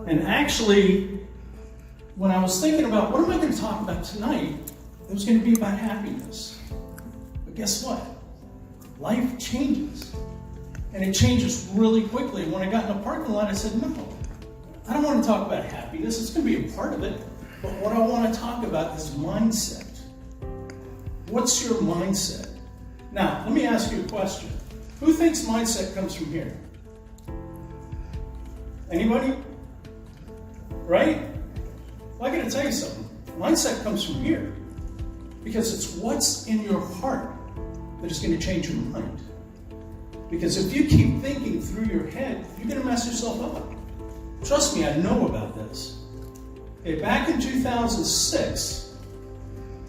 And actually, when I was thinking about what am I going to talk about tonight, it was going to be about happiness. But guess what? Life changes. And it changes really quickly. When I got in the parking lot, I said, no, I don't want to talk about happiness. It's going to be a part of it. But what I want to talk about is mindset. What's your mindset? Now, let me ask you a question. Who thinks mindset comes from here? Anybody? Right? Well, I got to tell you something. Mindset comes from here. Because it's what's in your heart that is going to change your mind. Because if you keep thinking through your head, you're going to mess yourself up. Trust me, I know about this. Okay, back in 2006,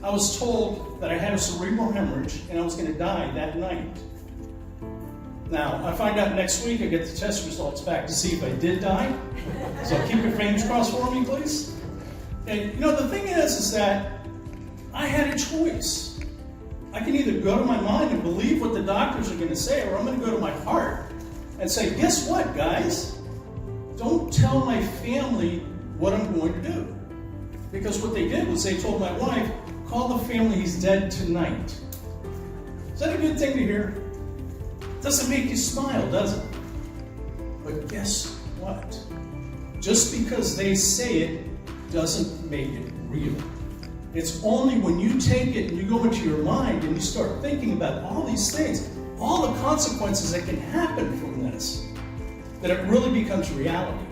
I was told that I had a cerebral hemorrhage and I was going to die that night. Now, I find out next week, I get the test results back to see if I did die. So keep your fingers crossed for me, please. And you know, the thing is that I had a choice. I can either go to my mind and believe what the doctors are going to say, or I'm going to go to my heart and say, guess what, guys? Don't tell my family what I'm going to do. Because what they did was they told my wife, call the family, he's dead tonight. Is that a good thing to hear? Doesn't make you smile, does it? But guess what? Just because they say it doesn't make it real. It's only when you take it and you go into your mind and you start thinking about all these things, all the consequences that can happen from this, that it really becomes reality.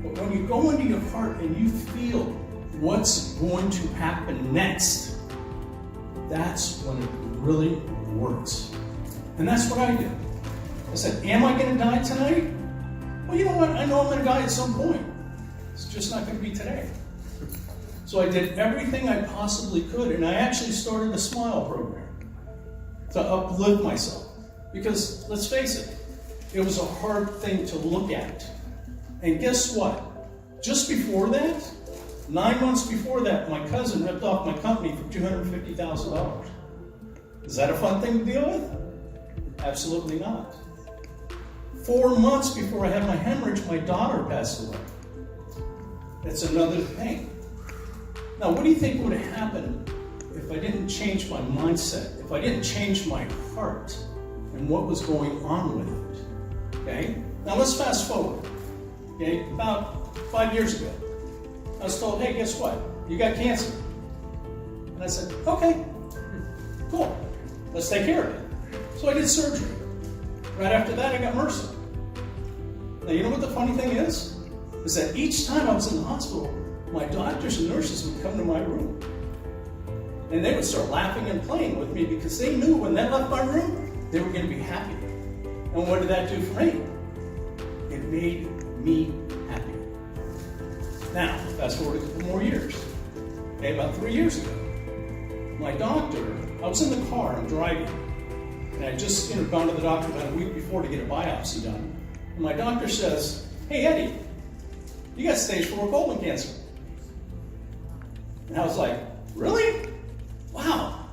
But when you go into your heart and you feel what's going to happen next, that's when it really works. And that's what I did. I said, am I going to die tonight? Well, you know what? I know I'm going to die at some point. It's just not going to be today. So I did everything I possibly could, and I actually started a smile program to uplift myself. Because, let's face it, it was a hard thing to look at. And guess what? Just before that, 9 months before that, my cousin ripped off my company for $250,000. Is that a fun thing to deal with? Absolutely not. 4 months before I had my hemorrhage, my daughter passed away. That's another thing. Now, what do you think would have happened if I didn't change my mindset, if I didn't change my heart and what was going on with it? Okay? Now, let's fast forward. Okay? About 5 years ago, I was told, hey, guess what? You got cancer. And I said, okay, cool. Let's take care of it. So I did surgery. Right after that, I got MRSA. Now, you know what the funny thing is? Is that each time I was in the hospital, my doctors and nurses would come to my room. And they would start laughing and playing with me because they knew when they left my room, they were going to be happy. And what did that do for me? It made me happy. Now, fast forward a couple more years. Okay, about 3 years ago, my doctor, I was in the car, I'm driving, and I just gone to the doctor about a week before to get a biopsy done. And my doctor says, hey, Eddie, you got stage 4 colon cancer. And I was like, really? Wow.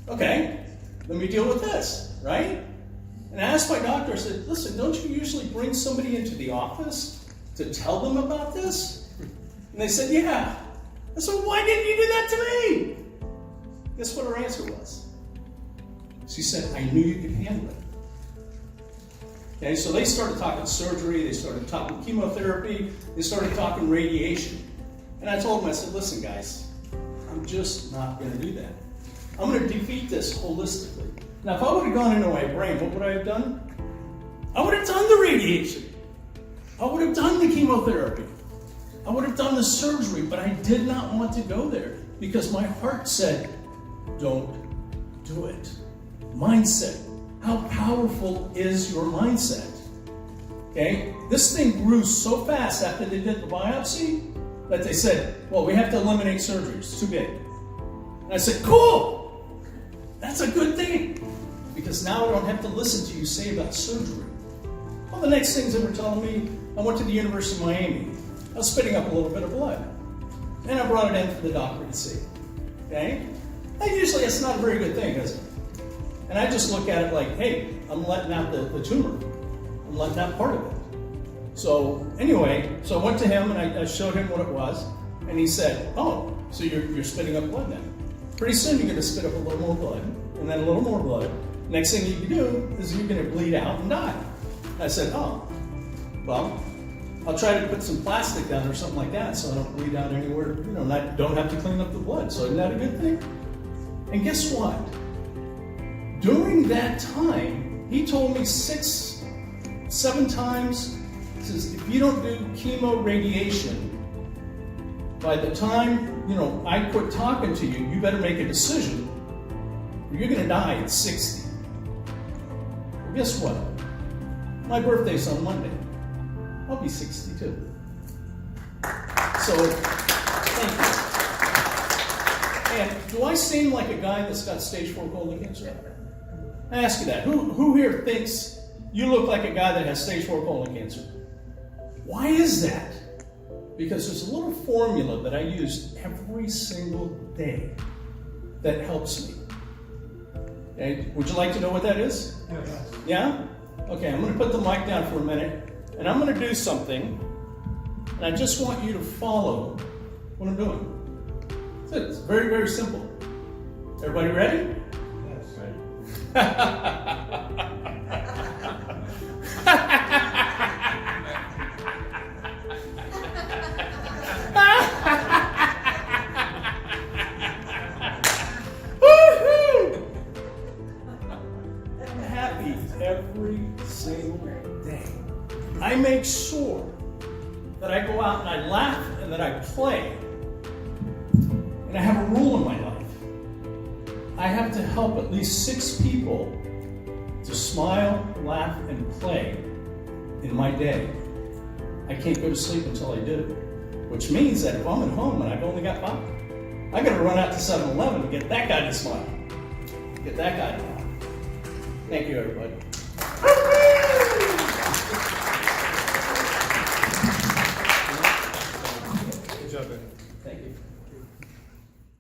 Okay, let me deal with this, right? And I asked my doctor, I said, listen, don't you usually bring somebody into the office to tell them about this? And they said, yeah. I said, why didn't you do that to me? Guess what her answer was? She said, I knew you could handle it. Okay, so they started talking surgery, they started talking chemotherapy, they started talking radiation. And I told them, I said, listen guys, I'm just not going to do that. I'm going to defeat this holistically. Now, if I would have gone into my brain, what would I have done? I would have done the radiation. I would have done the chemotherapy. I would have done the surgery, but I did not want to go there because my heart said, don't do it. Mindset. How powerful is your mindset? Okay? This thing grew so fast after they did the biopsy that they said, well, we have to eliminate surgery. It's too big. And I said, cool. That's a good thing. Because now I don't have to listen to you say about surgery. Well, the next things they were telling me, I went to the University of Miami. I was spitting up a little bit of blood. And I brought it in for the doctor to see. Okay? And usually it's not a very good thing, is it? And I just look at it like, hey, I'm letting out the tumor. I'm letting out part of it. So anyway, so I went to him and I showed him what it was, and he said, oh, so you're spitting up blood then. Pretty soon you're gonna spit up a little more blood, and then a little more blood. Next thing you can do is you're gonna bleed out and die. I said, oh, well, I'll try to put some plastic down or something like that so I don't bleed out anywhere, you know, and I don't have to clean up the blood. So isn't that a good thing? And guess what? During that time, he told me 6, 7 times, he says, if you don't do chemo radiation, by the time, you know, I quit talking to you, you better make a decision, or you're gonna die at 60. Well, guess what? My birthday's on Monday. I'll be 62. So, thank you. And do I seem like a guy that's got stage 4 colon cancer? I ask you that. Who here thinks you look like a guy that has stage 4 colon cancer? Why is that? Because there's a little formula that I use every single day that helps me. Okay, would you like to know what that is? Yes. Yeah? Okay, I'm going to put the mic down for a minute, and I'm going to do something, and I just want you to follow what I'm doing. That's it. It's very, very simple. Everybody ready? Yes. I'm happy every single day. I make sure that I go out and I laugh and that I play. And I have a rule in my life. I have to help at least 6 people to smile, laugh, and play in my day. I can't go to sleep until I do. Which means that if I'm at home and I've only got 5, I gotta run out to 7-Eleven and get that guy to smile. Get that guy to laugh. Thank you, everybody.